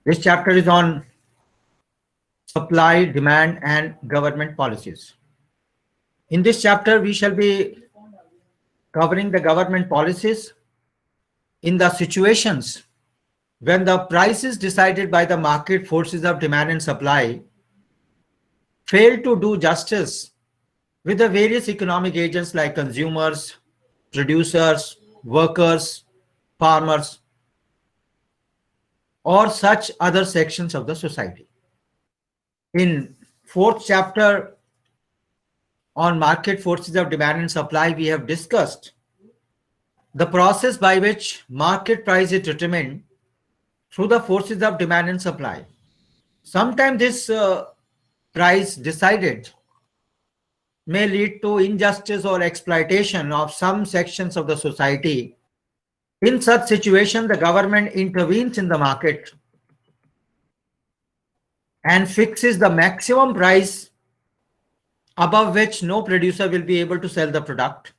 This chapter is on supply, demand, and government policies. In this chapter, we shall be covering the government policies in the situations when the prices decided by the market forces of demand and supply fail to do justice with the various economic agents like consumers, producers, workers, farmers, or such other sections of the society. In fourth chapter on market forces of demand and supply, we have discussed the process by which market price is determined through the forces of demand and supply. Sometimes this price decided may lead to injustice or exploitation of some sections of the society. In such situation, the government intervenes in the market and fixes the maximum price above which no producer will be able to sell the product.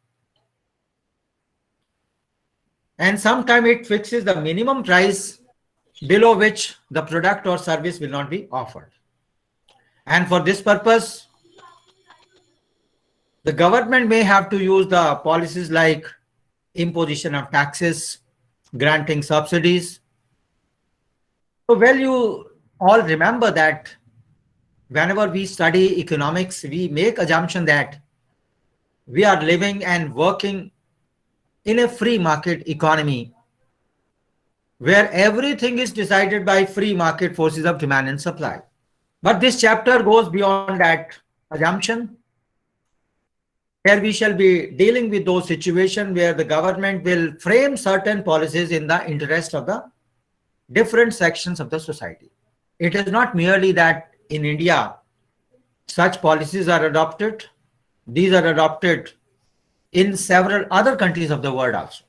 And sometimes it fixes the minimum price below which the product or service will not be offered. And for this purpose, the government may have to use the policies like imposition of taxes, granting subsidies. So, well, you all remember that whenever we study economics, we make assumption that we are living and working in a free market economy where everything is decided by free market forces of demand and supply. But this chapter goes beyond that assumption. Here we shall be dealing with those situations where the government will frame certain policies in the interest of the different sections of the society. It is not merely that in India such policies are adopted. These are adopted in several other countries of the world also.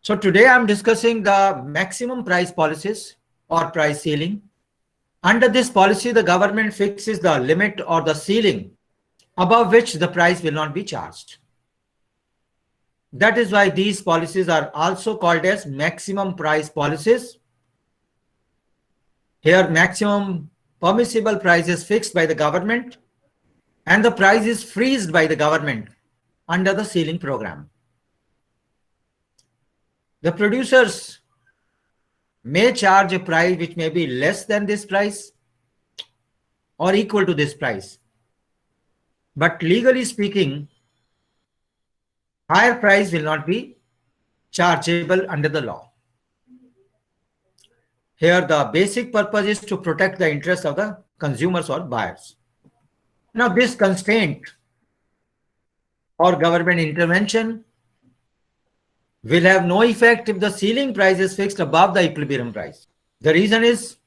So today I'm discussing the maximum price policies or price ceiling. Under this policy, the government fixes the limit or the ceiling above which the price will not be charged. That is why these policies are also called as maximum price policies. Here, maximum permissible price is fixed by the government and the price is freezed by the government under the ceiling program. The producers may charge a price which may be less than this price or equal to this price. But legally speaking, higher price will not be chargeable under the law. Here the basic purpose is to protect the interests of the consumers or buyers. Now this constraint or government intervention will have no effect if the ceiling price is fixed above the equilibrium price. The reason is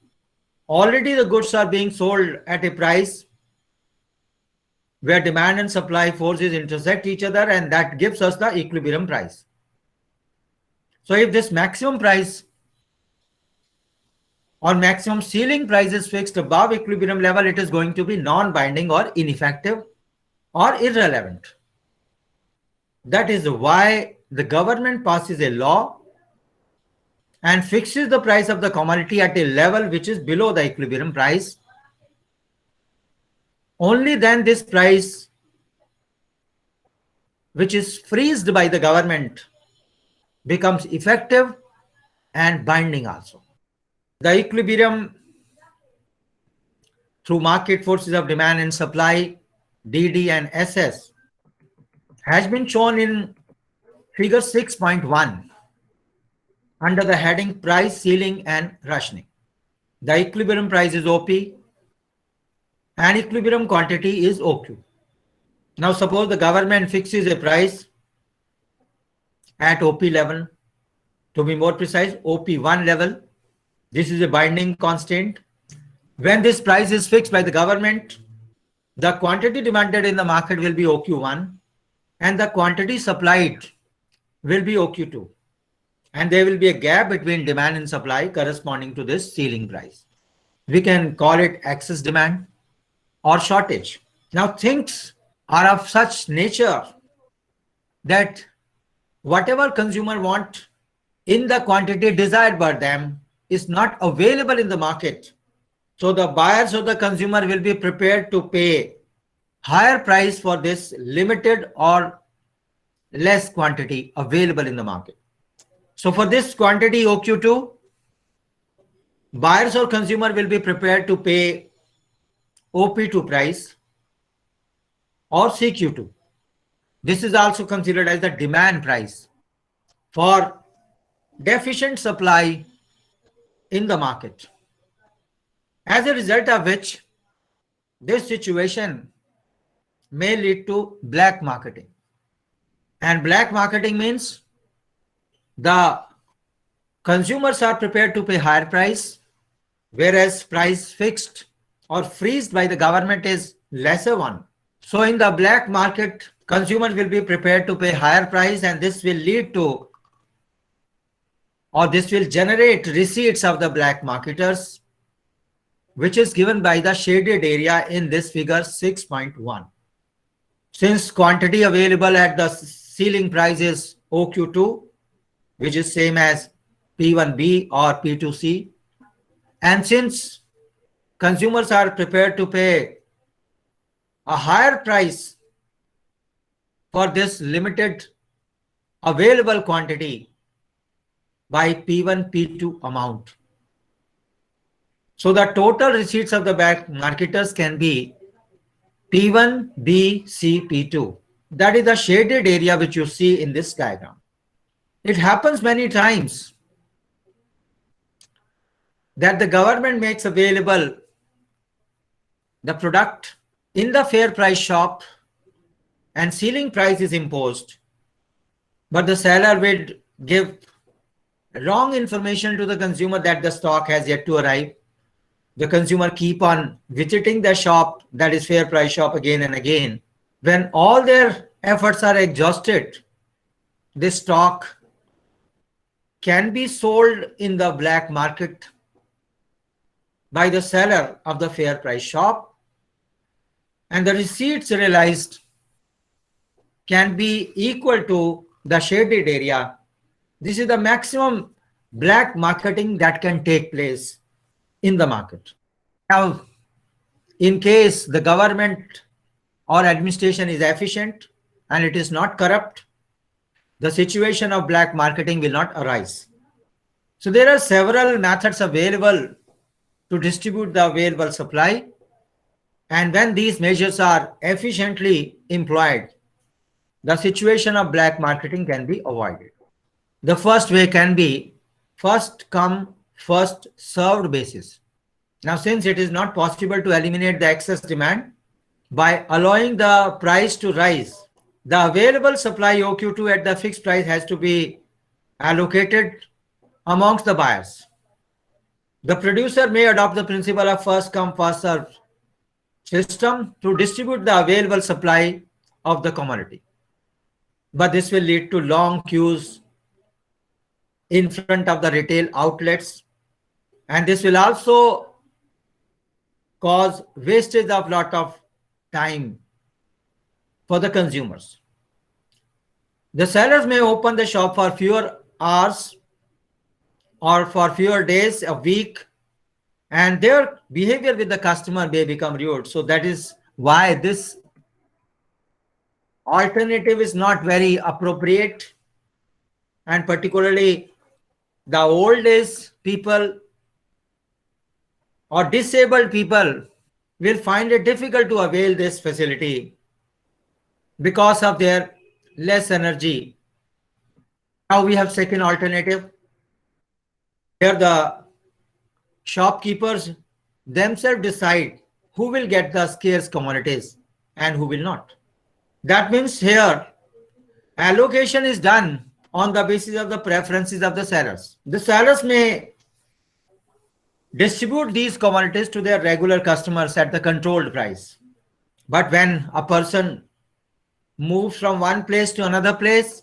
already the goods are being sold at a price where demand and supply forces intersect each other, and that gives us the equilibrium price. So if this maximum price or maximum ceiling price is fixed above equilibrium level, it is going to be non-binding or ineffective or irrelevant. That is why the government passes a law and fixes the price of the commodity at a level which is below the equilibrium price. Only then this price, which is freezed by the government, becomes effective and binding also. The equilibrium through market forces of demand and supply, DD and SS, has been shown in figure 6.1 under the heading price ceiling and rationing. The equilibrium price is OP and equilibrium quantity is OQ. Now suppose the government fixes a price at OP level, to be more precise, OP1 level. This is a binding constant. When this price is fixed by the government, the quantity demanded in the market will be OQ1 and the quantity supplied will be OQ2. And there will be a gap between demand and supply corresponding to this ceiling price. We can call it excess demand or shortage. Now things are of such nature that whatever consumer want in the quantity desired by them, is not available in the market. So the buyers or the consumer will be prepared to pay higher price for this limited or less quantity available in the market. So for this quantity OQ2, buyers or consumer will be prepared to pay OP2 price or CQ2. This is also considered as the demand price for deficient supply in the market. As a result of which, this situation may lead to black marketing. And black marketing means the consumers are prepared to pay higher price, whereas price fixed or freezed by the government is lesser one. So in the black market, consumers will be prepared to pay higher price, and this will lead to, or this will generate receipts of the black marketers, which is given by the shaded area in this figure 6.1. Since quantity available at the ceiling price is OQ2, which is same as P1B or P2C, and since consumers are prepared to pay a higher price for this limited available quantity by P1, P2 amount. So the total receipts of the black marketers can be P1, B, C, P2. That is the shaded area which you see in this diagram. It happens many times that the government makes available the product in the fair price shop and ceiling price is imposed, but the seller will give wrong information to the consumer that the stock has yet to arrive. The consumer keep on visiting the shop, that is fair price shop, again and again. When all their efforts are exhausted, this stock can be sold in the black market by the seller of the fair price shop, and the receipts realized can be equal to the shaded area. This is the maximum black marketing that can take place in the market. Now, in case the government or administration is efficient and it is not corrupt, the situation of black marketing will not arise. So there are several methods available to distribute the available supply, and when these measures are efficiently employed, the situation of black marketing can be avoided. The first way can be first come, first served basis. Now, since it is not possible to eliminate the excess demand by allowing the price to rise, the available supply OQ2 at the fixed price has to be allocated amongst the buyers. The producer may adopt the principle of first come, first served system to distribute the available supply of the commodity. But this will lead to long queues in front of the retail outlets, and this will also cause wastage of lot of time for the consumers. The sellers may open the shop for fewer hours or for fewer days a week, and their behavior with the customer may become rude. So that is why this alternative is not very appropriate, and particularly the old age people or disabled people will find it difficult to avail this facility because of their less energy. Now we have second alternative. Here the shopkeepers themselves decide who will get the scarce commodities and who will not. That means here allocation is done on the basis of the preferences of the sellers. The sellers may distribute these commodities to their regular customers at the controlled price. But when a person moves from one place to another place,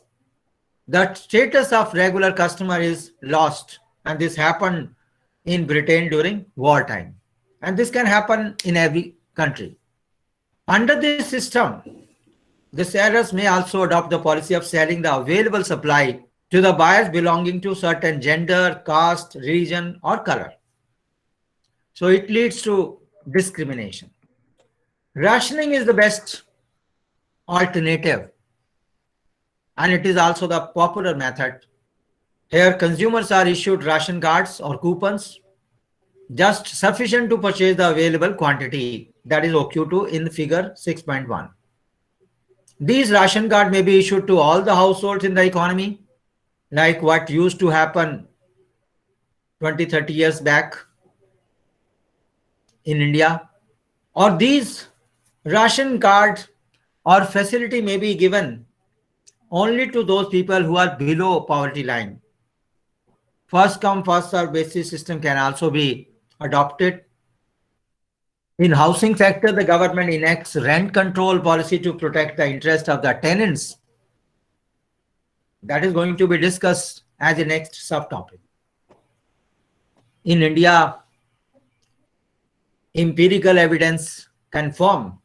the status of regular customer is lost. And this happened in Britain during wartime. And this can happen in every country. Under this system, the sellers may also adopt the policy of selling the available supply to the buyers belonging to certain gender, caste, religion, or color. So it leads to discrimination. Rationing is the best alternative, and it is also the popular method. Here, consumers are issued ration cards or coupons just sufficient to purchase the available quantity, that is OQ2 in figure 6.1. These ration cards may be issued to all the households in the economy, like what used to happen 20-30 years back in India, or these ration card or facility may be given only to those people who are below poverty line. First come, first served basis system can also be adopted. In housing sector, the government enacts rent control policy to protect the interest of the tenants. That is going to be discussed as the next subtopic. In India, empirical evidence confirm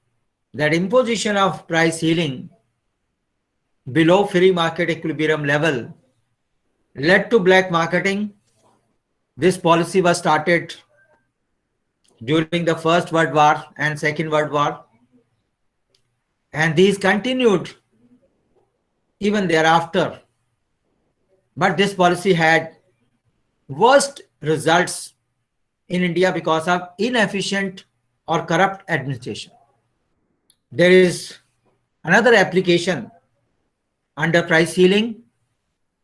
that imposition of price ceiling below free market equilibrium level led to black marketing. This policy was started during the First World War and Second World War, and these continued even thereafter. But this policy had worst results in India because of inefficient or corrupt administration. There is another application under price ceiling,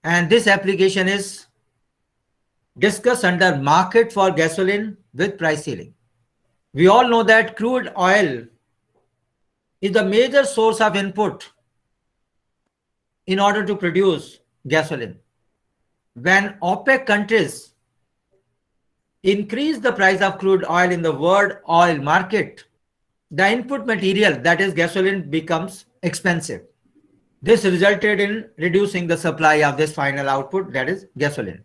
and this application is discussed under market for gasoline with price ceiling. We all know that crude oil is the major source of input in order to produce gasoline. When OPEC countries increase the price of crude oil in the world oil market, the input material, that is gasoline, becomes expensive. This resulted in reducing the supply of this final output, that is gasoline.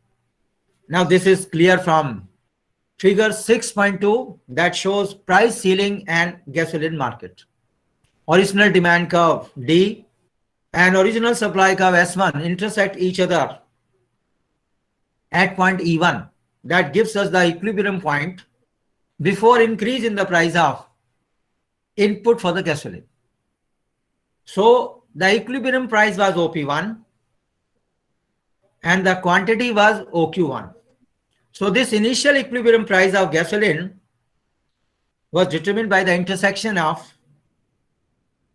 Now this is clear from figure 6.2 that shows price ceiling and gasoline market. Original demand curve D and original supply curve S1 intersect each other at point E1. That gives us the equilibrium point before increase in the price of input for the gasoline. So the equilibrium price was OP1 and the quantity was OQ1. So this initial equilibrium price of gasoline was determined by the intersection of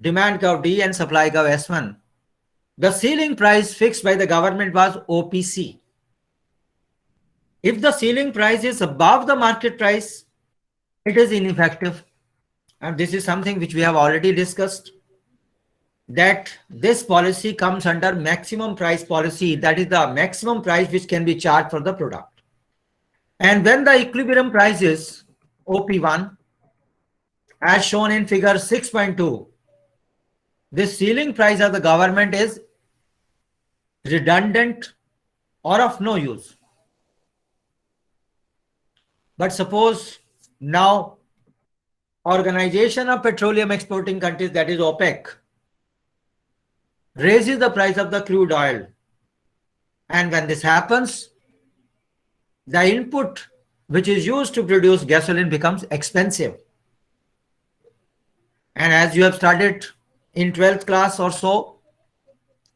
demand curve D and supply curve S1. The ceiling price fixed by the government was OPC. If the ceiling price is above the market price, it is ineffective. And this is something which we have already discussed, that this policy comes under maximum price policy, that is the maximum price which can be charged for the product. And when the equilibrium price is OP1, as shown in figure 6.2, this ceiling price of the government is redundant or of no use. But suppose now Organization of Petroleum Exporting Countries, that is OPEC, raises the price of the crude oil. And when this happens, the input which is used to produce gasoline becomes expensive. And as you have studied in 12th class or so,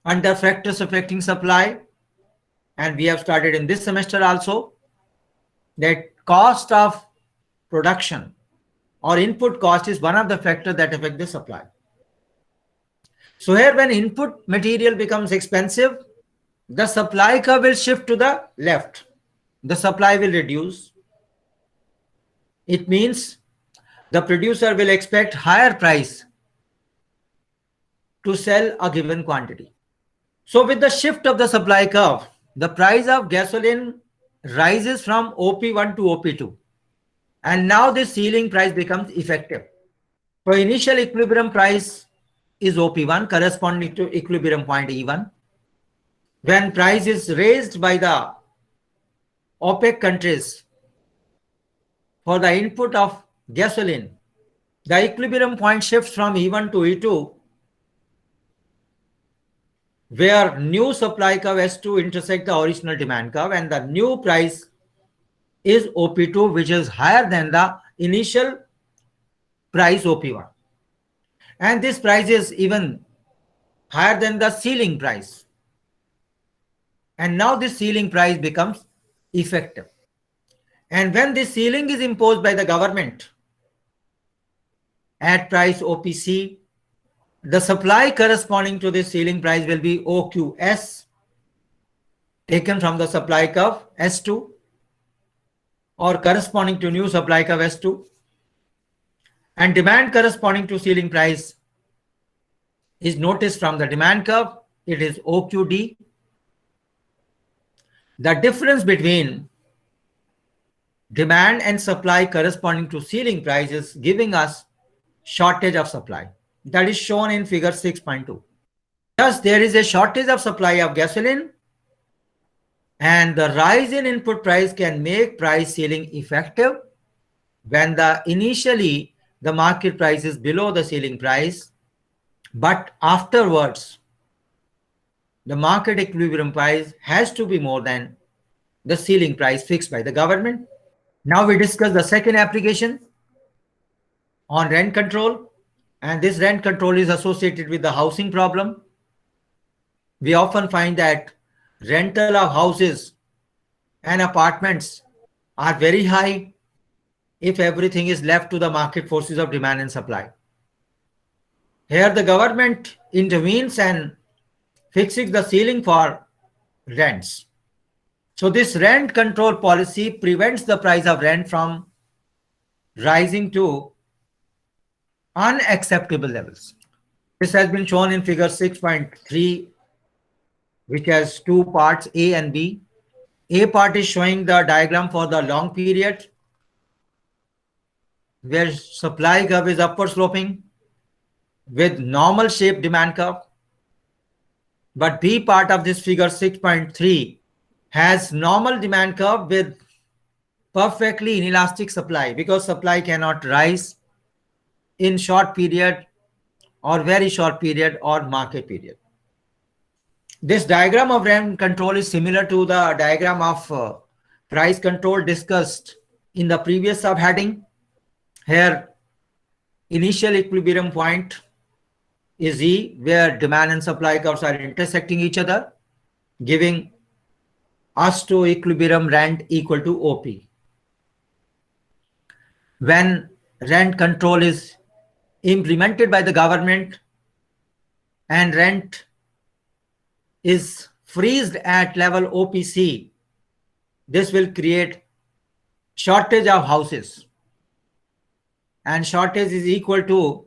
under factors affecting supply, and we have studied in this semester also, that cost of production or input cost is one of the factors that affect the supply. So here when input material becomes expensive, the supply curve will shift to the left. The supply will reduce. It means the producer will expect higher price to sell a given quantity. So with the shift of the supply curve, the price of gasoline rises from OP1 to OP2. And now this ceiling price becomes effective. So initial equilibrium price is OP1 corresponding to equilibrium point E1. When price is raised by the OPEC countries for the input of gasoline, the equilibrium point shifts from E1 to E2. where new supply curve has to intersect the original demand curve, and the new price is OP2, which is higher than the initial price OP1. And this price is even higher than the ceiling price. And now this ceiling price becomes effective. And when this ceiling is imposed by the government at price OPC, the supply corresponding to this ceiling price will be OQS, taken from the supply curve S2, or corresponding to new supply curve S2, and demand corresponding to ceiling price is noticed from the demand curve. It is OQD. The difference between demand and supply corresponding to ceiling price is giving us shortage of supply. That is shown in figure 6.2. Thus, there is a shortage of supply of gasoline, and the rise in input price can make price ceiling effective when initially the market price is below the ceiling price, but afterwards the market equilibrium price has to be more than the ceiling price fixed by the government. Now we discuss the second application on rent control, and this rent control is associated with the housing problem. We often find that rental of houses and apartments are very high if everything is left to the market forces of demand and supply. Here the government intervenes and fixes the ceiling for rents. So this rent control policy prevents the price of rent from rising to unacceptable levels. This has been shown in figure 6.3, which has two parts, A and B. A part is showing the diagram for the long period, where supply curve is upward sloping with normal shaped demand curve. But B part of this figure 6.3 has normal demand curve with perfectly inelastic supply, because supply cannot rise in short period or very short period or market period. This diagram of rent control is similar to the diagram of price control discussed in the previous subheading. Here, initial equilibrium point is E, where demand and supply curves are intersecting each other, giving us to equilibrium rent equal to OP. When rent control is implemented by the government and rent is freezed at level OPC, this will create shortage of houses, and shortage is equal to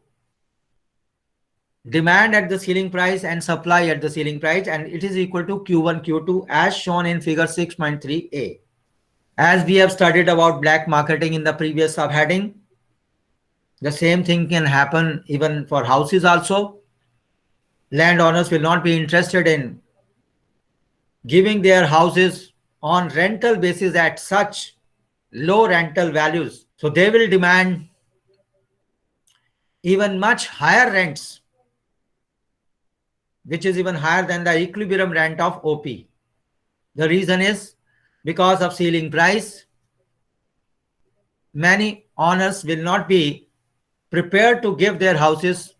demand at the ceiling price and supply at the ceiling price, and it is equal to Q1 Q2 as shown in figure 6.3a. As we have studied about black marketing in the previous subheading, the same thing can happen even for houses also. Landowners will not be interested in giving their houses on rental basis at such low rental values. So they will demand even much higher rents, which is even higher than the equilibrium rent of OP. The reason is because of ceiling price, many owners will not be prepared to give their houses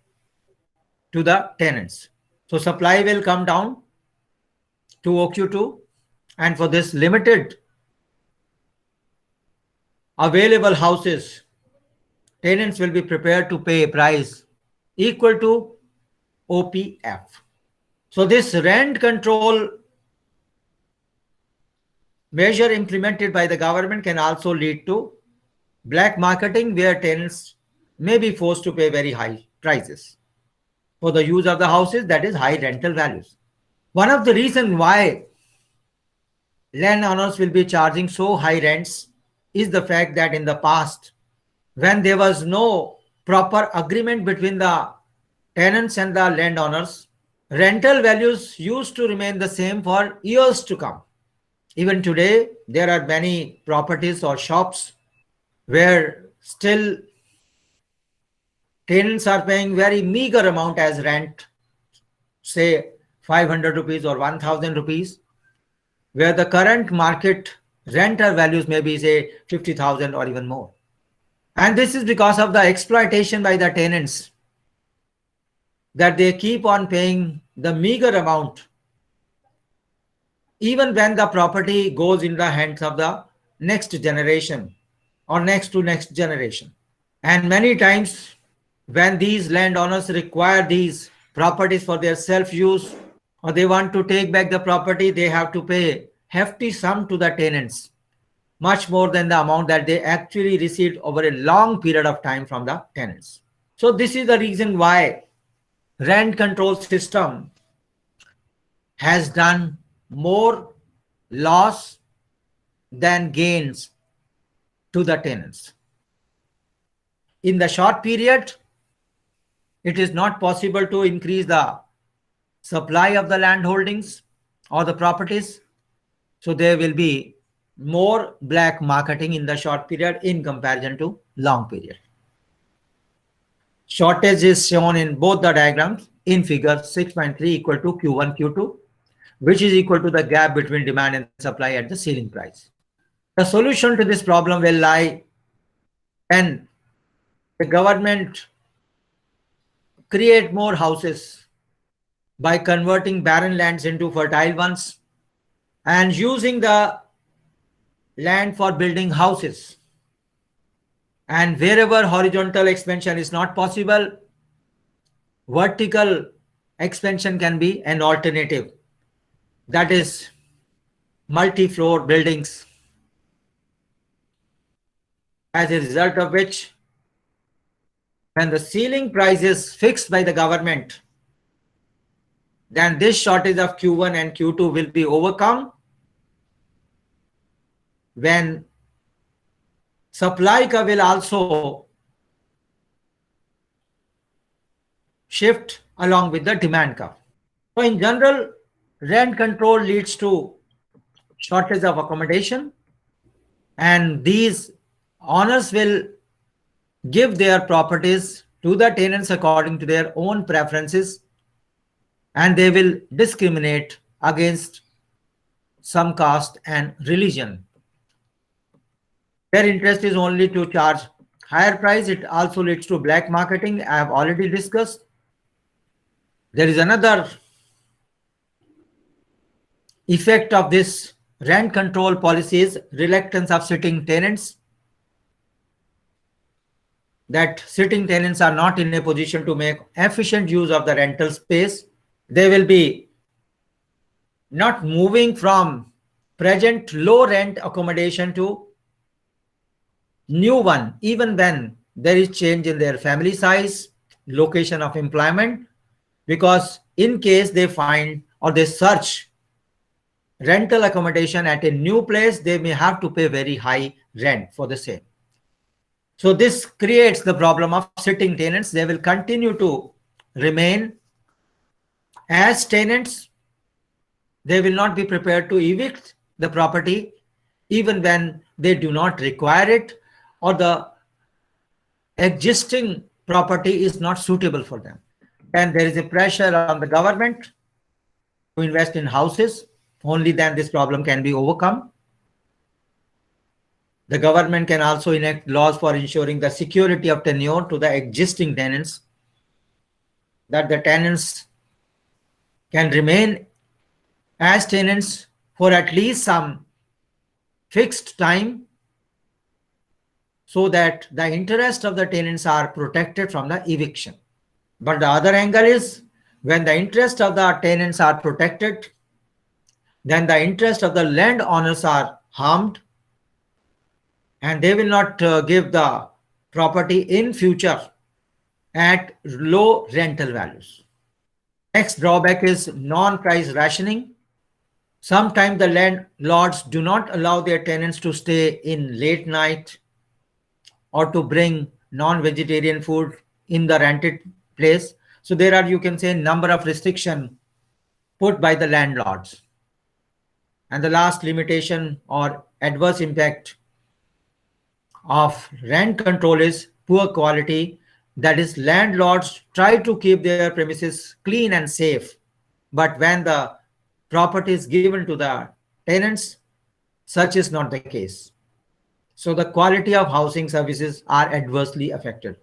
to the tenants. So supply will come down to OQ2, and for this limited available houses, tenants will be prepared to pay a price equal to OPF. So this rent control measure implemented by the government can also lead to black marketing, where tenants may be forced to pay very high prices for the use of the houses, that is high rental values. One of the reasons why landowners will be charging so high rents is the fact that in the past, when there was no proper agreement between the tenants and the landowners, rental values used to remain the same for years to come. Even today, there are many properties or shops where still tenants are paying very meager amount as rent, say 500 rupees or 1000 rupees, where the current market rental values may be say 50,000 or even more. And this is because of the exploitation by the tenants, that they keep on paying the meager amount even when the property goes in the hands of the next generation or next to next generation. And many times when these landowners require these properties for their self-use, or they want to take back the property, they have to pay hefty sum to the tenants, much more than the amount that they actually received over a long period of time from the tenants. So this is the reason why rent control system has done more loss than gains to the tenants. In the short period, it is not possible to increase the supply of the land holdings or the properties. So there will be more black marketing in the short period in comparison to long period. Shortage is shown in both the diagrams in figure 6.3 equal to Q1, Q2, which is equal to the gap between demand and supply at the ceiling price. The solution to this problem will lie when the government create more houses by converting barren lands into fertile ones and using the land for building houses. And wherever horizontal expansion is not possible, vertical expansion can be an alternative. That is multi-floor buildings, as a result of which, when the ceiling price is fixed by the government, then this shortage of Q1 and Q2 will be overcome when supply curve will also shift along with the demand curve. So in general, rent control leads to shortage of accommodation, and these owners will give their properties to the tenants according to their own preferences, and they will discriminate against some caste and religion. Their interest is only to charge higher price. It also leads to black marketing. I have already discussed. There is another effect of this rent control policy is reluctance of sitting tenants, that sitting tenants are not in a position to make efficient use of the rental space. They will be not moving from present low rent accommodation to new one, even when there is change in their family size, location of employment, because in case they find or they search rental accommodation at a new place, they may have to pay very high rent for the same. So this creates the problem of sitting tenants. They will continue to remain as tenants. They will not be prepared to evict the property even when they do not require it, or the existing property is not suitable for them. And there is a pressure on the government to invest in houses. Only then this problem can be overcome. The government can also enact laws for ensuring the security of tenure to the existing tenants, that the tenants can remain as tenants for at least some fixed time, so that the interest of the tenants are protected from the eviction. But the other angle is, when the interest of the tenants are protected, then the interest of the landowners are harmed, and they will not give the property in future at low rental values. Next drawback is non-price rationing. Sometimes the landlords do not allow their tenants to stay in late night or to bring non-vegetarian food in the rented place. So there are, you can say, number of restrictions put by the landlords. And the last limitation or adverse impact of rent control is poor quality. That is, landlords try to keep their premises clean and safe, But when the property is given to the tenants, such is not the case. So the quality of housing services are adversely affected.